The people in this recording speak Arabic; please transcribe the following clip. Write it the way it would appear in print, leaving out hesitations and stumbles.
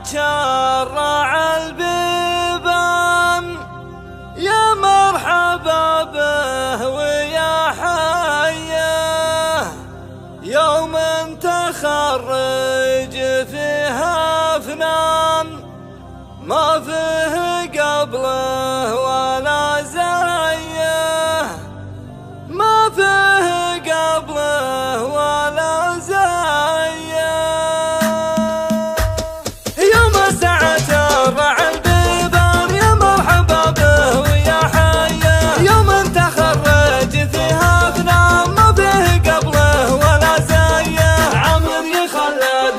شرع البيبان، يا مرحبا به ويا حيه، يوم تخرج فيها فنان ما فيه قبله ولا زيه، ما فيه قبله ولا زيه. يوم سعة رع البيبان، يا مرحبا به ويا حيه، يوم تخرج فيها فنان ما فيه قبله ولا زيه، عمر يخلد